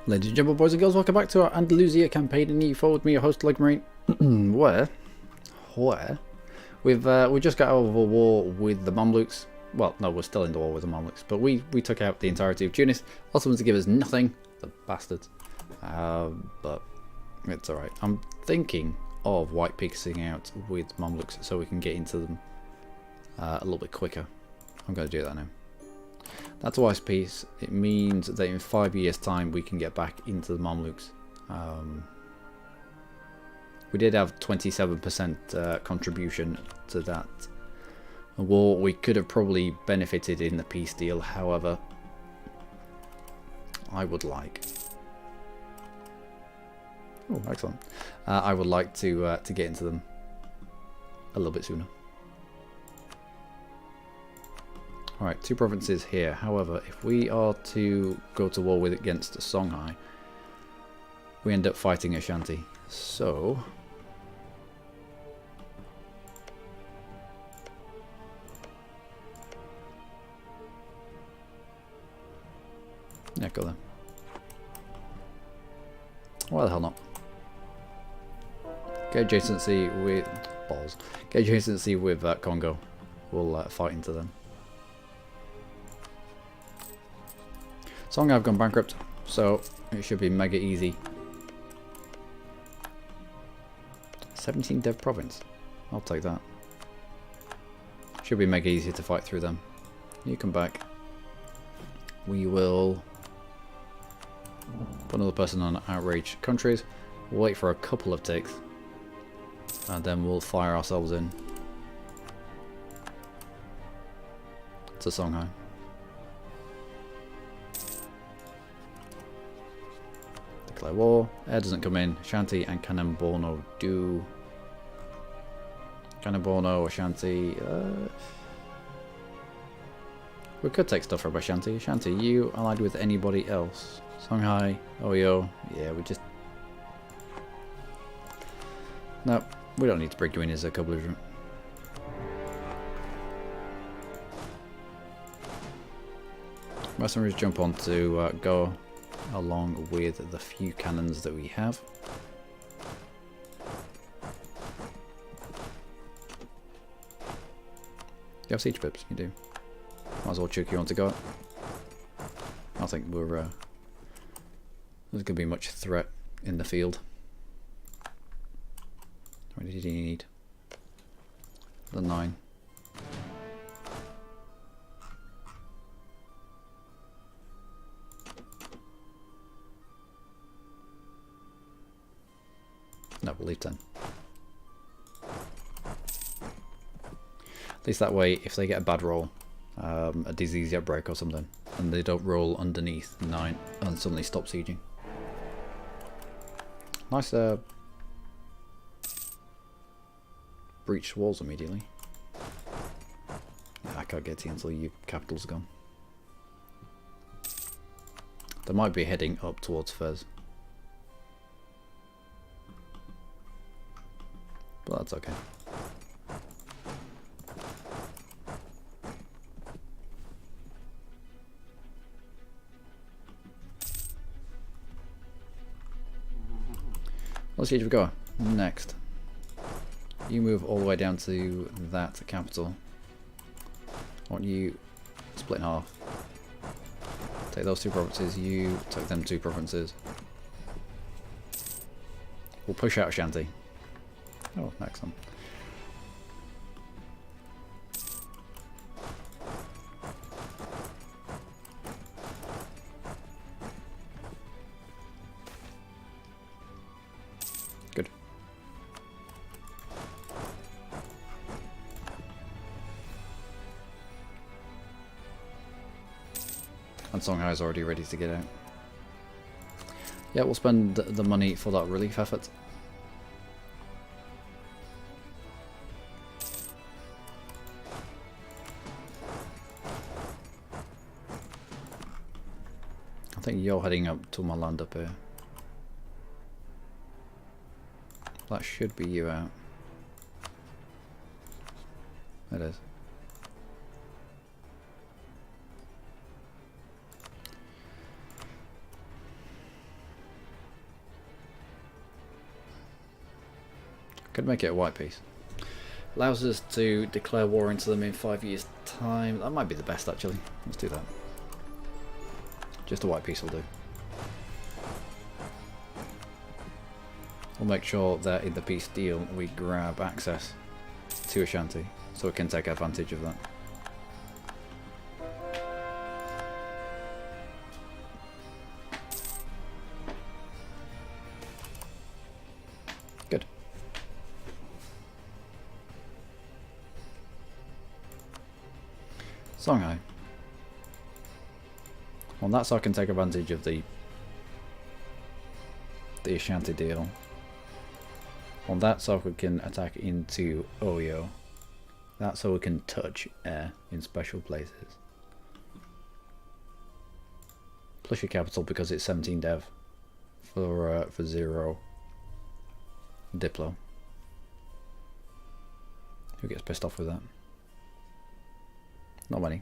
Ladies and gentlemen, boys and girls, welcome back to our Andalusia campaign in EU4 with me, your host Luckymarine. where we just got out of a war with the Mamluks. Well, no, we're still in the war with the Mamluks, but we took out the entirety of Tunis. Ottomans to give us nothing, the bastards. But it's alright. I'm thinking of white picking out with Mamluks so we can get into them a little bit quicker. I'm going to do that now. That's a wise piece. It means that in 5 years' time we can get back into the Mamluks. We did have 27% contribution to that war. We could have probably benefited in the peace deal. However, I would like. Oh, excellent! I would like to get into them a little bit sooner. Alright, 2 provinces here. However, if we are to go to war with against Songhai, we end up fighting Ashanti. So yeah, go there. Why the hell not? Get adjacency with balls. Get adjacency with Congo. We'll fight into them. Songhai have gone bankrupt, so it should be mega easy. 17 dev province. I'll take that. Should be mega easy to fight through them. You come back. We will put another person on outrage countries. We'll wait for a couple of ticks, and then we'll fire ourselves in to Songhai. Declare war. Air doesn't come in. Ashanti and Kanemborno do. Kanemborno, Ashanti. We could take stuff from Ashanti. Ashanti, you allied with anybody else? Songhai, Oyo. Yeah, we just. No, we don't need to bring you in as a couple of. Mercenaries jump on to go along with the few cannons that we have. You have siege pips, you do. Might as well chuck you on to go. I think we're there's going to be much threat in the field. How many did you need? The 9. No, we'll leave 10. At least that way, if they get a bad roll, a disease outbreak or something, and they don't roll underneath 9 and suddenly stop sieging. Nice breach walls immediately. Yeah, I can't get to you until your capital's gone. They might be heading up towards Fez. But that's okay. Let's see if we go. Next. You move all the way down to that capital. I want you split in half. Take those 2 provinces, you take them 2 provinces. We'll push out Ashanti. Oh, excellent. Good. And Songhai is already ready to get out. Yeah, we'll spend the money for that relief effort. I think you're heading up to my land up here. That should be you out. It is. Could make it a white piece. Allows us to declare war into them in 5 years' time. That might be the best actually. Let's do that. Just a white piece will do. We'll make sure that in the peace deal we grab access to Ashanti so we can take advantage of that. Good. Songhai. Well, that's so I can take advantage of the Ashanti deal. On that, so we can attack into Oyo. That's so we can touch air in special places. Plus your capital because it's 17 dev for 0 Diplo. Who gets pissed off with that? Not many.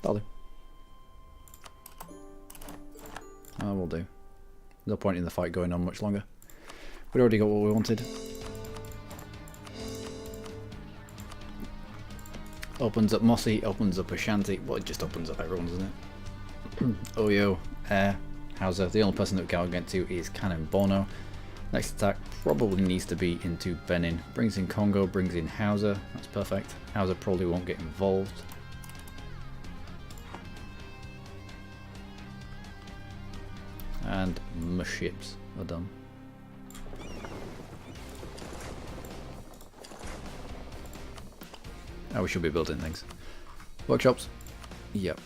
That'll do. Will do. No point in the fight going on much longer. We'd already got what we wanted. Opens up Mossy, opens up Ashanti. Well, it just opens up everyone, doesn't it? Oyo, Air, Hausa. The only person that we can't get to is Cannon Bono. Next attack probably needs to be into Benin. Brings in Congo, brings in Hausa. That's perfect. Hausa probably won't get involved. And my ships are done. Oh, we should be building things. Workshops? Yep.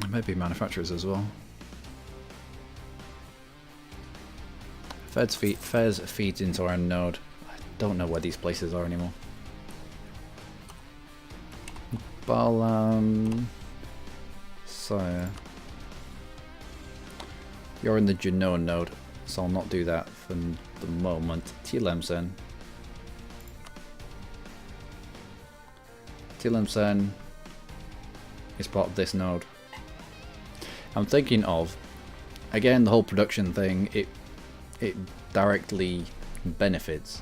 And maybe manufacturers as well. Fairs feeds into our node. I don't know where these places are anymore. So you're in the Genoa node, so I'll not do that for the moment. Tlemcen is part of this node. I'm thinking of, again, the whole production thing. It directly benefits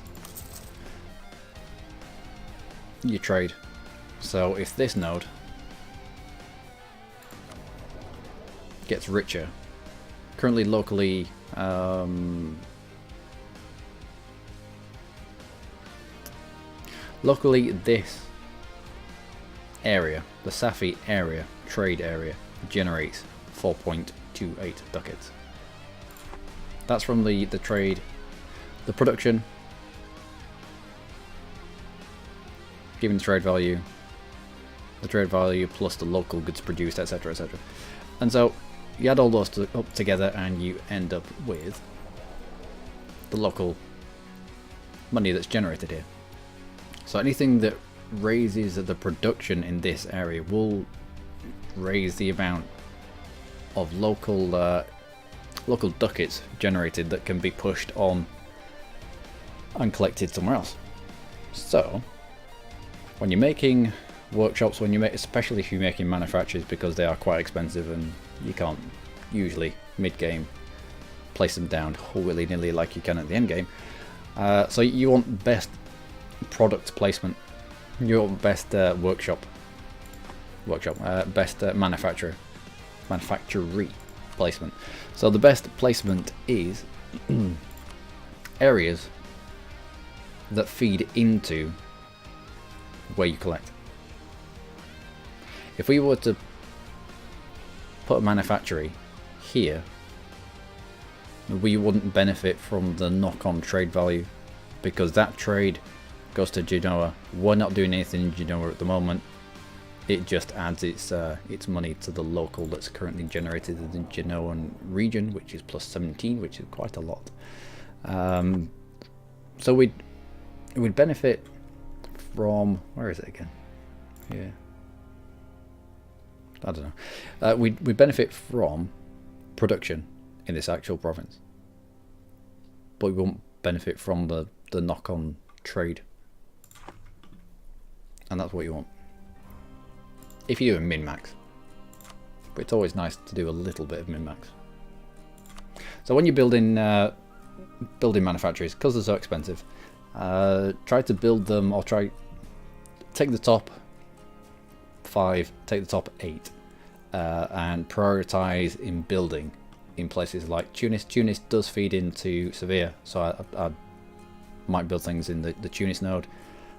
your trade. So if this node gets richer, currently locally this area, the Safi area, trade area, generates 4.28 ducats. That's from the trade, the production, given the trade value plus the local goods produced, etc, etc. And so you add all those up together and you end up with the local money that's generated here. So anything that raises the production in this area will raise the amount of local ducats generated that can be pushed on and collected somewhere else. So when you're making workshops, especially if you're making manufacturers, because they are quite expensive and you can't usually mid-game place them down willy-nilly like you can at the end game. So you want best product placement, you want best best manufacturer manufactory placement. So the best placement is areas that feed into where you collect. If we were to put a manufactory here, we wouldn't benefit from the knock-on trade value, because that trade goes to Genoa. We're not doing anything in Genoa at the moment. It just adds its money to the local that's currently generated in the Genoan region, which is plus 17, which is quite a lot. So we'd benefit from, where is it again? Yeah, I don't know. We benefit from production in this actual province, but we won't benefit from the knock-on trade, and that's what you want. if you do a min-max. But it's always nice to do a little bit of min-max. So when you're building manufactories, because they're so expensive, try to build them, or take the top 5, take the top 8, and prioritize in building in places like Tunis. Tunis does feed into Sevilla, so I might build things in the Tunis node.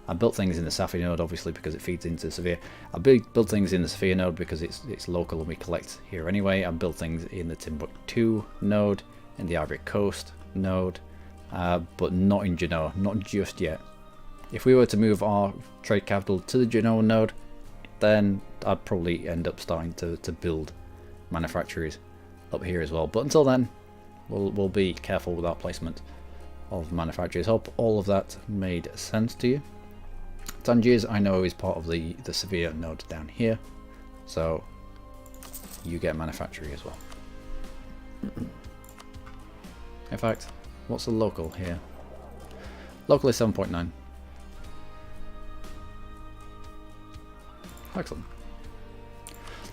I built things in the Safi node, obviously, because it feeds into Sevilla. I built things in the Sevilla node because it's local and we collect here anyway. I built things in the Timbuktu node, in the Ivory Coast node, but not in Genoa, not just yet. If we were to move our trade capital to the Genoa node, then I'd probably end up starting to build manufactories up here as well. But until then, we'll be careful with our placement of manufacturers. Hope all of that made sense to you. Tangiers, I know, is part of the Sevilla node down here, so you get manufacturing as well. In fact, what's the local here? Local is 7.9. Excellent.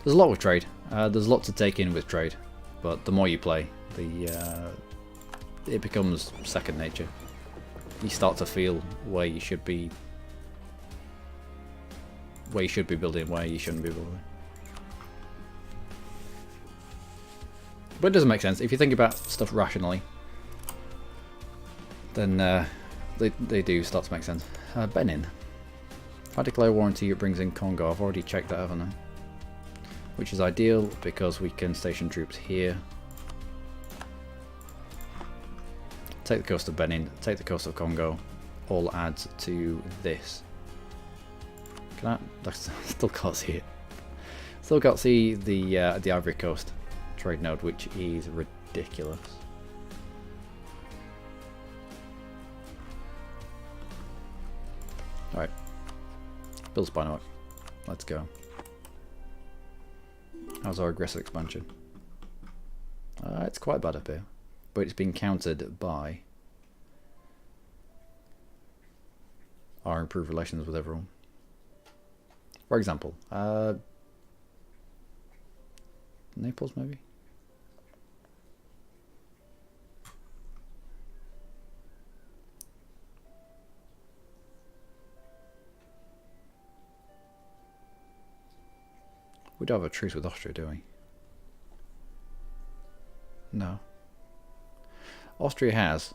There's a lot with trade. There's a lot to take in with trade, but the more you play, it becomes second nature. You start to feel where you should be building, where you shouldn't be building. But it doesn't make sense. If you think about stuff rationally, then they do start to make sense. Benin. If I declare war on you, it brings in Congo. I've already checked that, haven't I? Which is ideal because we can station troops here. Take the coast of Benin, take the coast of Congo, all adds to this. Can I still can't see it. Still can't see the Ivory Coast trade node, which is ridiculous. Alright. Build spy network. Let's go. How's our aggressive expansion? It's quite bad up here, but it's been countered by our improved relations with everyone. For example, Naples maybe? We don't have a truce with Austria, do we? No. Austria has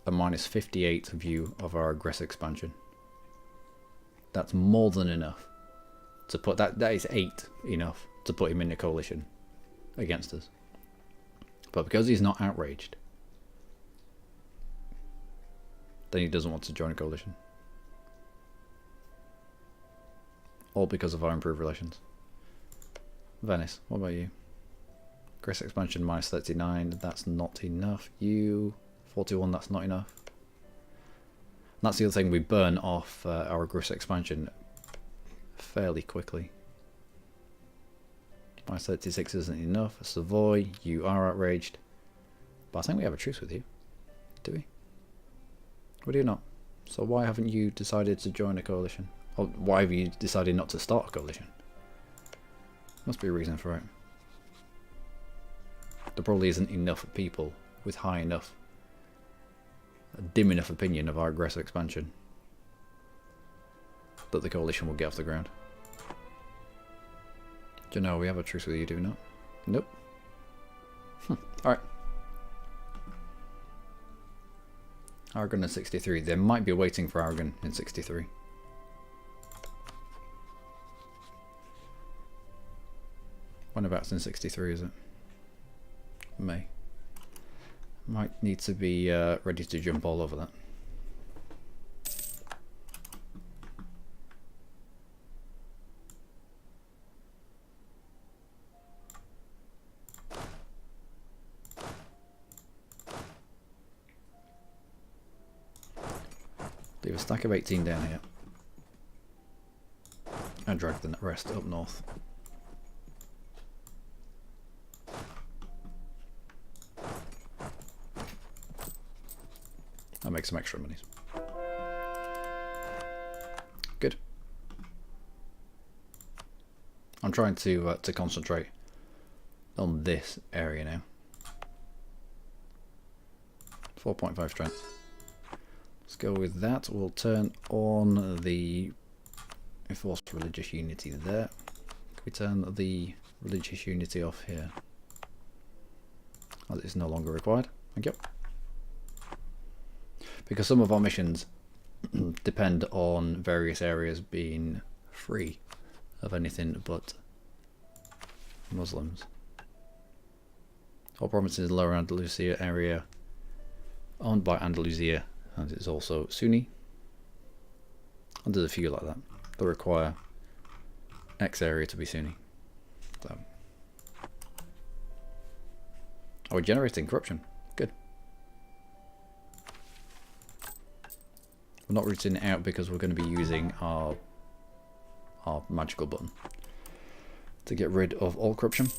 a -58 view of our aggressive expansion. That's more than enough to put that is 8 enough to put him in a coalition against us. But because he's not outraged, then he doesn't want to join a coalition. All because of our improved relations. Venice, what about you? Aggressive expansion -39, that's not enough. You 41, that's not enough. And that's the other thing, we burn off our aggressive expansion fairly quickly. -36 isn't enough. Savoy, you are outraged. But I think we have a truce with you. Do we? Or do you not? So why haven't you decided to join a coalition? Or why have you decided not to start a coalition? Must be a reason for it. There probably isn't enough people with high enough, dim enough opinion of our aggressive expansion that the coalition will get off the ground. Do you know we have a truce with you, do we not? Nope. Alright. Aragon in 63. There might be a waiting for Aragon in 63. Whenabouts in 63 is it? May. Might need to be ready to jump all over that. Leave a stack of 18 down here. And drag the rest up north. I'll make some extra monies. Good. I'm trying to concentrate on this area now. 4.5 strength. Let's go with that. We'll turn on the enforced religious unity there. Can we turn the religious unity off here? As it's no longer required. Thank you. Because some of our missions depend on various areas being free of anything but Muslims. All provinces in the Lower Andalusia area owned by Andalusia, and it's also Sunni. And there's a few like that that require X area to be Sunni. So. Oh, we're generating corruption. Good. We're not rooting it out because we're going to be using our magical button to get rid of all corruption.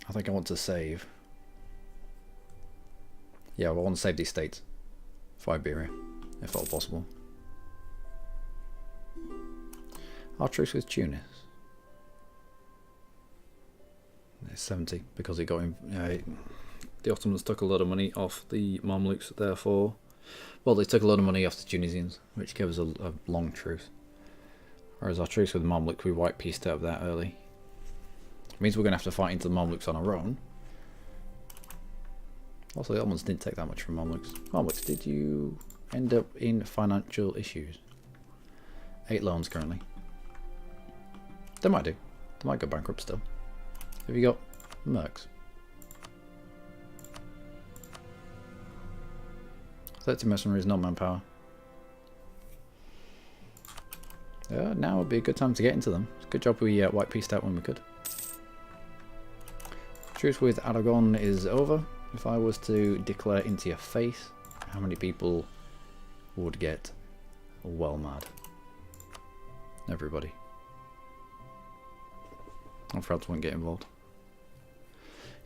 I think I want to save. Yeah, I want to save these states for Iberia, if at all possible. Our truce with Tunis. It's 70 because it got in. The Ottomans took a lot of money off the Mamluks, therefore. Well, they took a lot of money off the Tunisians, which gave us a long truce. Whereas our truce with the Mamluks, we white pieced out of that early. It means we're going to have to fight into the Mamluks on our own. Also, the Ottomans didn't take that much from Mamluks. Mamluks, did you end up in financial issues? 8 loans currently. They might do. They might go bankrupt still. Have you got mercs? 30 mercenaries, not manpower. Now would be a good time to get into them. It's a good job we white pieced out when we could. Truce with Aragon is over. If I was to declare into your face, how many people would get well mad? Everybody. And France won't get involved.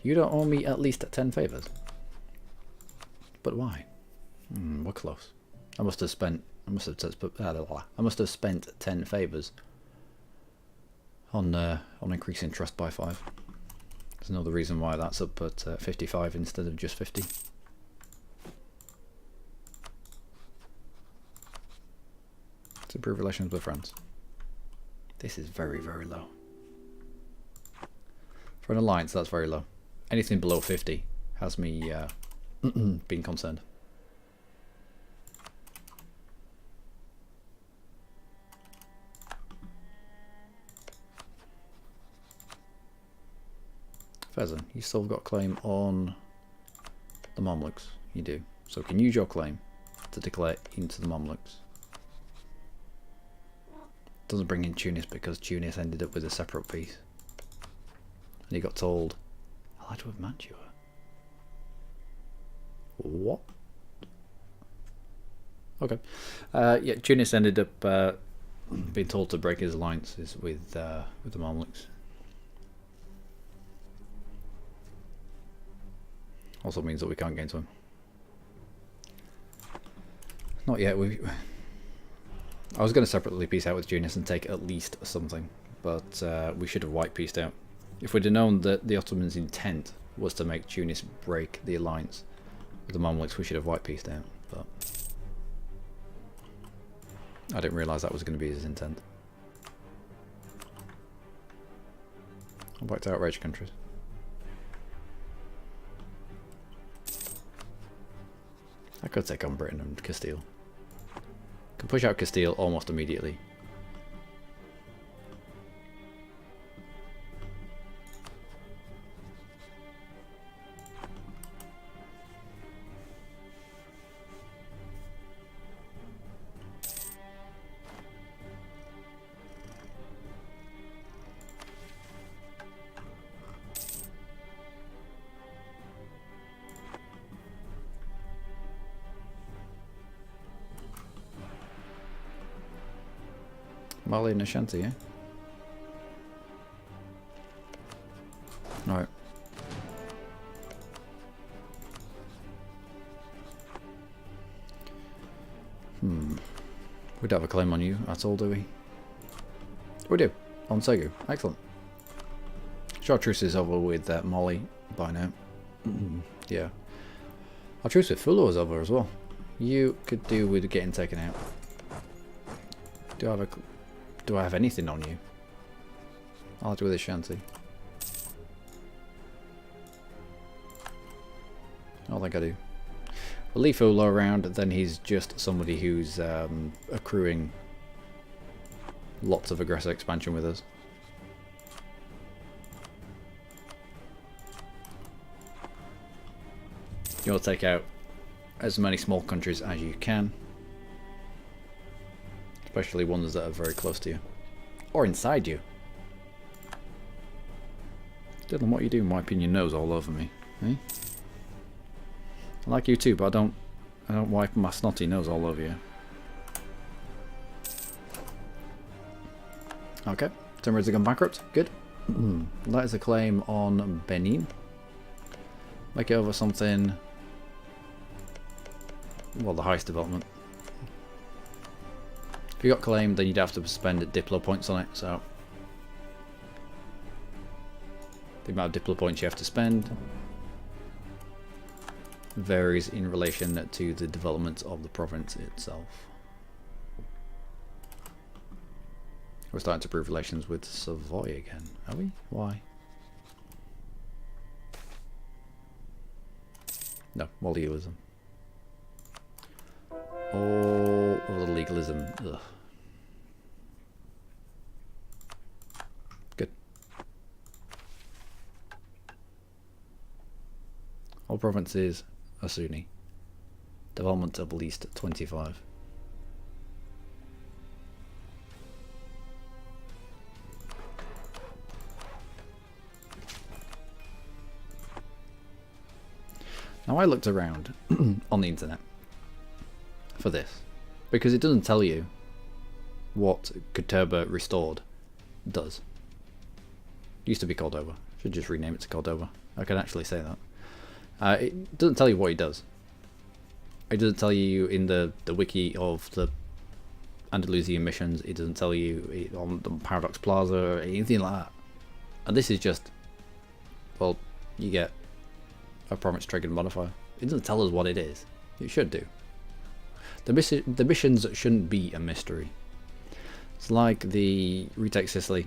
You don't owe me at least 10 favours. But why? We're close. I must have spent 10 favours on increasing trust by 5. There's another reason why that's up at 55 instead of just 50. To improve relations with France. This is very, very low. For an alliance, that's very low. Anything below 50 has me being concerned. Fezzen, you still got claim on the Mamluks. You do. So you can use your claim to declare into the Mamluks. Doesn't bring in Tunis because Tunis ended up with a separate piece. And he got told, I'll have to have Mantua. What? Okay. Yeah, Tunis ended up being told to break his alliances with the Mamluks. Also means that we can't get into him. Not yet. I was going to separately piece out with Tunis and take at least something, but we should have white pieced out. If we'd have known that the Ottomans' intent was to make Tunis break the alliance with the Mamluks, we should have white pieced out. But I didn't realise that was going to be his intent. I wiped out rage countries. I could take on Britain and Castile. Can push out Castile almost immediately. Mali and Ashanti, yeah? Alright. We don't have a claim on you at all, do we? We do. On Segu. Excellent. Short truce is over with Molly by now. Yeah. Our truce with Fulo is over as well. You could do with getting taken out. Do I have anything on you? I'll do with a shanty. I don't think I do. We'll leave Fulo around, then he's just somebody who's accruing lots of aggressive expansion with us. You'll take out as many small countries as you can, especially ones that are very close to you or inside you. Dylan, what are you doing wiping your nose all over me? Eh? I like you too, but I don't wipe my snotty nose all over you. Okay, Timor's gone bankrupt. Good. That is a claim on Benin. Make it over something. Well, the highest development. If you got claimed, then you'd have to spend Diplo points on it, so the amount of Diplo points you have to spend varies in relation to the development of the province itself. We're starting to improve relations with Savoy again, are we? Why? No, more legalism. All of the legalism. Ugh. Good. All provinces are Sunni. Development of at least 25. Now I looked around on the internet for this, because it doesn't tell you what Katerba Restored does. It used to be Cordoba. Should just rename it to Cordoba. I can actually say that. It doesn't tell you what he does. It doesn't tell you in the wiki of the Andalusia missions. It doesn't tell you on the Paradox Plaza or anything like that. And this is just, well, you get a province triggered modifier. It doesn't tell us what it is. It should do. The missions shouldn't be a mystery. It's like the Retake Sicily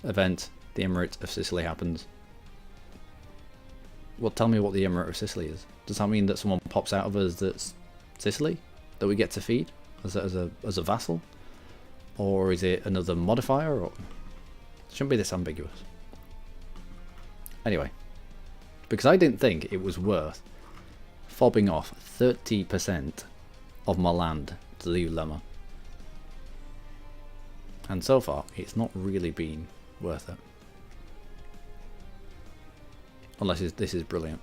event. The Emirate of Sicily happens. Well, tell me what the Emirate of Sicily is. Does that mean that someone pops out of us that's Sicily that we get to feed as a vassal, or is it another modifier? Or it shouldn't be this ambiguous. Anyway, because I didn't think it was worth fobbing off 30% of my land to the Ulema. And so far, it's not really been worth it. Unless this is brilliant.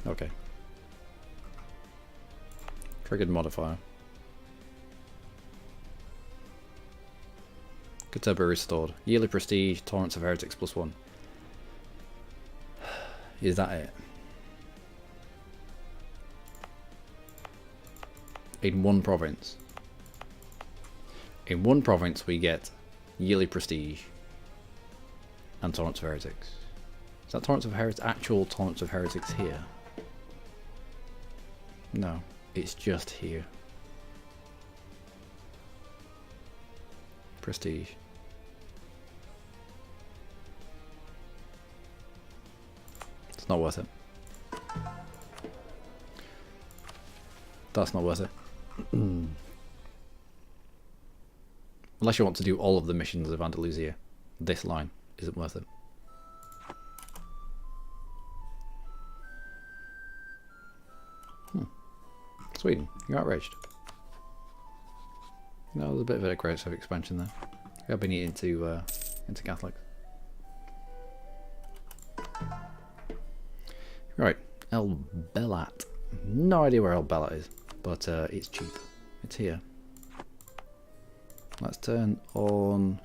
Okay. Triggered modifier. Katerba Restored. Yearly Prestige, Torrents of Heretics +1. Is that it? In one province. In one province we get Yearly Prestige and Torrents of Heretics. Is that Torrents of Heretics? Actual Torrents of Heretics here? No, it's just here. Prestige. It's not worth it. That's not worth it. Unless you want to do all of the missions of Andalusia, this line isn't worth it. Sweden, you're outraged. No, there's a bit of an aggressive expansion there. I've been eating into Catholics. Right, El Belat. No idea where El Belat is, but it's cheap. It's here. Let's turn on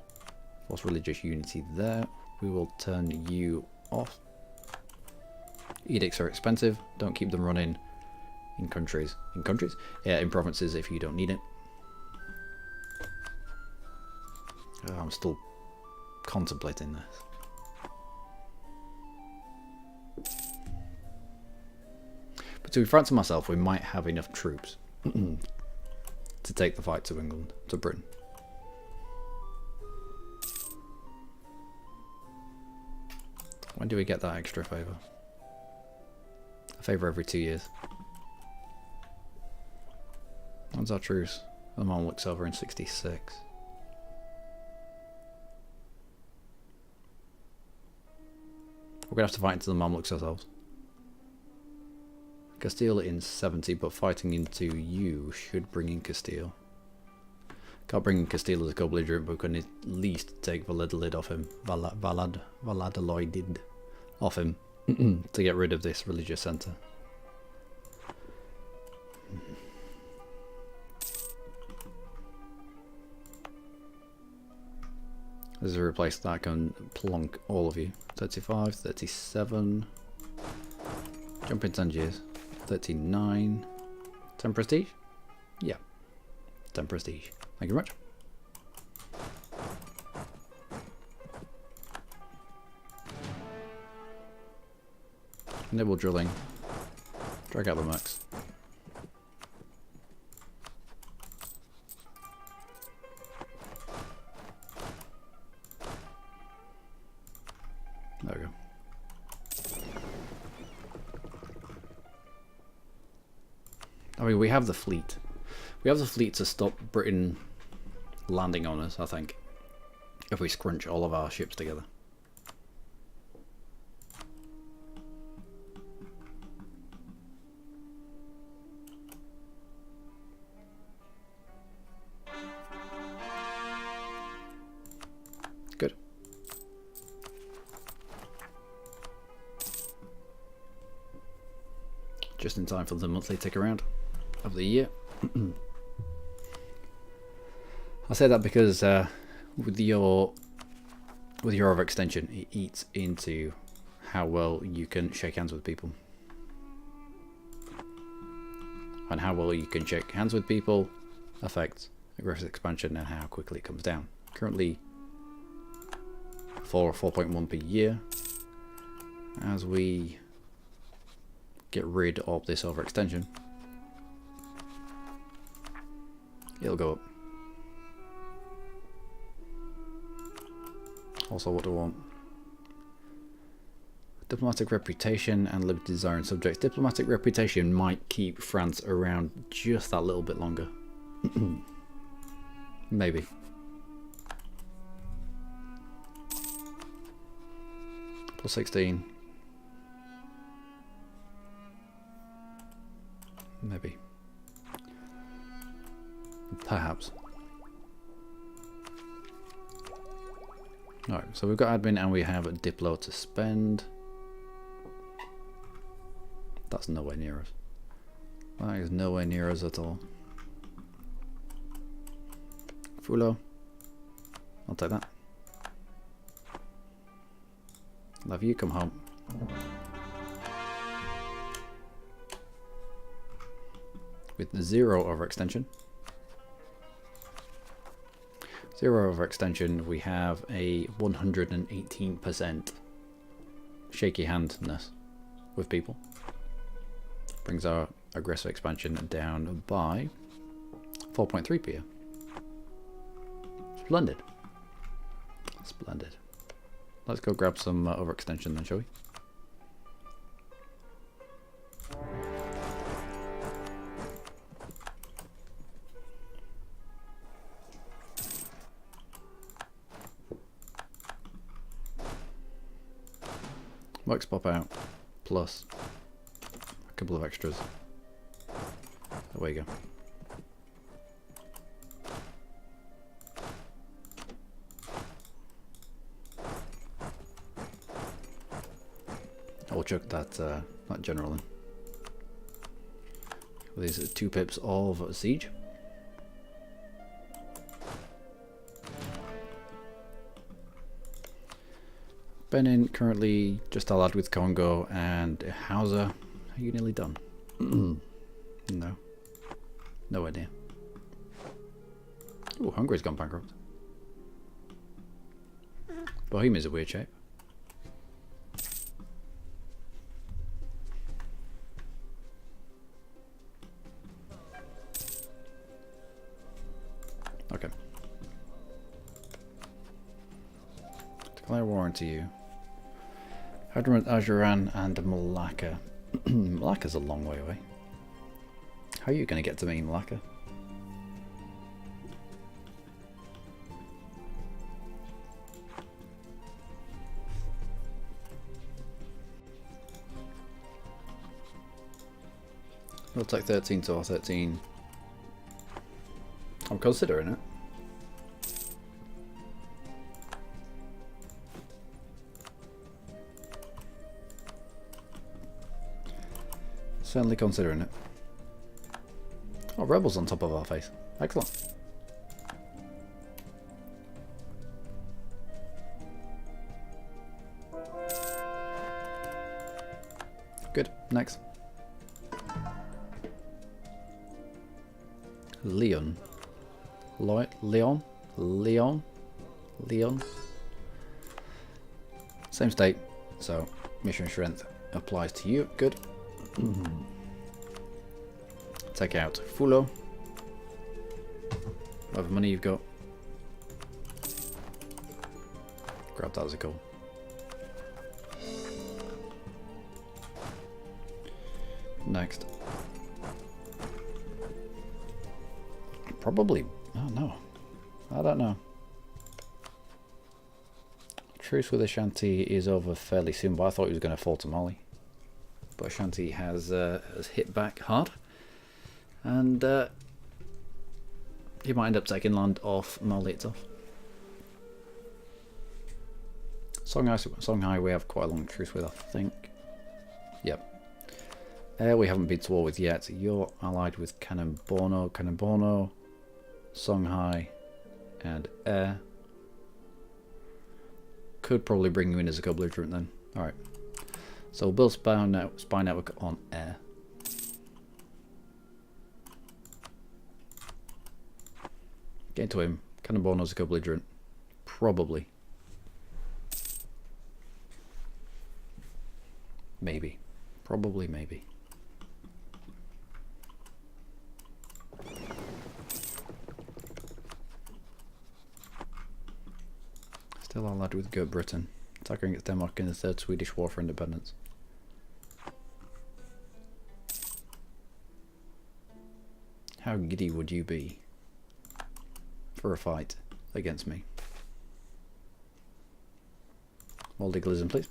Force Religious Unity there. We will turn you off. Edicts are expensive. Don't keep them running in countries. Yeah, in provinces if you don't need it. Oh, I'm still contemplating this. Between France and myself, we might have enough troops to take the fight to England, to Britain. When do we get that extra favour? A favour every 2 years. When's our truce? The Mamluks over in 66. We're going to have to fight into the Mamluks ourselves. Castile in 70, but fighting into you should bring in Castile. Can't bring in Castile as a co-belligerent, but we can at least take Valladolid off him. Valladolid off him to get rid of this religious centre. This is a replace that I can plonk all of you. 35, 37. Jump in 10 years. 39. 10 prestige? Yeah. 10 prestige. Thank you very much. Enable drilling. Drag out the max. There we go. I mean, we have the fleet. We have the fleet to stop Britain landing on us, I think, if we scrunch all of our ships together. Good. Just in time for the monthly tick around of the year. I say that because with your overextension, it eats into how well you can shake hands with people, and how well you can shake hands with people affects aggressive expansion and how quickly it comes down. Currently 4.1 per year. As we get rid of this overextension, it'll go up. Also, what do I want? Diplomatic reputation and limited desire in subjects. Diplomatic reputation might keep France around just that little bit longer. Maybe. Plus 16. Maybe. Perhaps. Alright, so we've got admin and we have a Diplo to spend. That's nowhere near us. That is nowhere near us at all. Fulo. I'll take that. Love you, come home. With the 0 overextension. 0 overextension, we have a 118% shaky handness with people. Brings our aggressive expansion down by 4.3 per year. Splendid. Splendid. Let's go grab some overextension then, shall we? Works pop out, plus a couple of extras. Away you go. I'll chuck that general in. These are 2 pips of siege. Benin currently just allied with Congo and Hausa. Are you nearly done? No. Nowhere near. Ooh, Hungary's gone bankrupt. Bohemia's a weird shape. Okay. Declare war into you. Hyderabad, Ajuran, and Malacca. Malacca's a long way away. How are you going to get to me, Malacca? We'll take 13 to R13. I'm considering it. Certainly considering it. Oh, rebels on top of our face. Excellent. Good. Next. Leon. Leon? Leon? Leon? Same state, so mission strength applies to you. Good. Take out Fulo. Whatever money you've got. Grab that as a goal. Next. Probably. Oh no. I don't know. Truce with Ashanti is over fairly soon, but I thought he was going to fall to Mali. But Ashanti has hit back hard. And he might end up taking land off Mali itself. Songhai we have quite a long truce with, I think. Yep. We haven't been to war with yet. You're allied with Kanemborno, Songhai, and Air. Could probably bring you in as a co-belligerent then. Alright. So we'll build spy network on Air. Get into him. Kanemborno as a co-belligerent. Probably. Maybe. Probably, maybe. Still allied with Great Britain. Attacking against Denmark in the Third Swedish War for Independence. How giddy would you be for a fight against me? More legalism, please.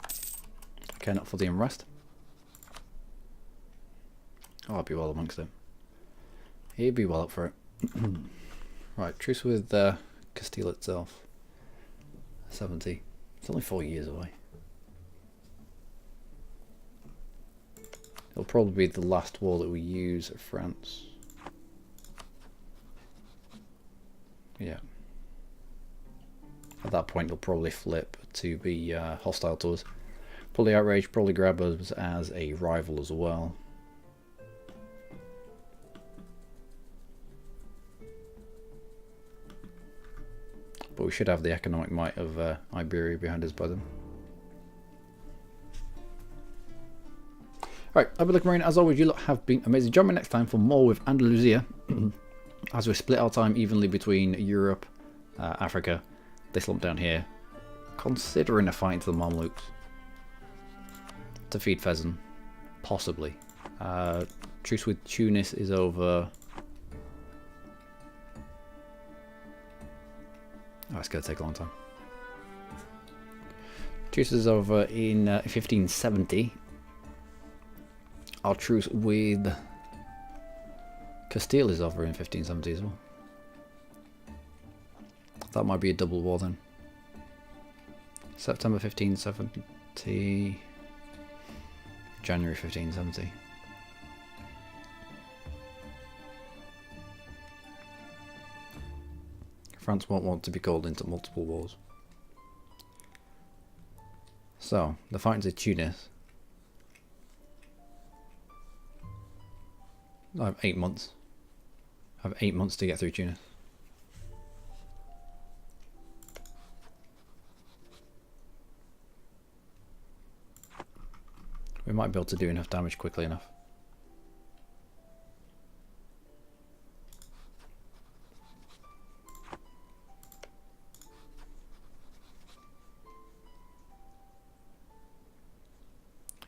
Okay, not for the unrest. Oh, I'd be well amongst them. He'd be well up for it. Right, truce with Castile itself. 70. It's only 4 years away. It'll probably be the last war that we use at France. Yeah. At that point, it'll probably flip to be hostile to us. Probably outrage, probably grab us as a rival as well. But we should have the economic might of Iberia behind us by then. Right, I've been Luckymarine. As always, you lot have been amazing. Join me next time for more with Andalusia. As we split our time evenly between Europe, Africa, this lump down here. Considering a fight into the Mamluks. To feed pheasant. Possibly. Truce with Tunis is over. Oh, it's going to take a long time. Truce is over in 1570. Our truce with Castile is over in 1570 as well. That might be a double war then. September 1570. January 1570. France won't want to be called into multiple wars. So, the fight into Tunis. I have 8 months. I have 8 months to get through Tunis. We might be able to do enough damage quickly enough.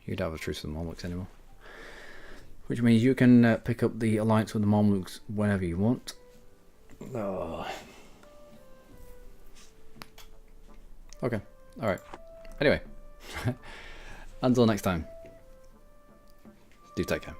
You don't have a truce with the Mamluks anymore. Which means you can pick up the alliance with the Mamluks whenever you want. Oh. Okay, alright. Anyway, until next time, do take care.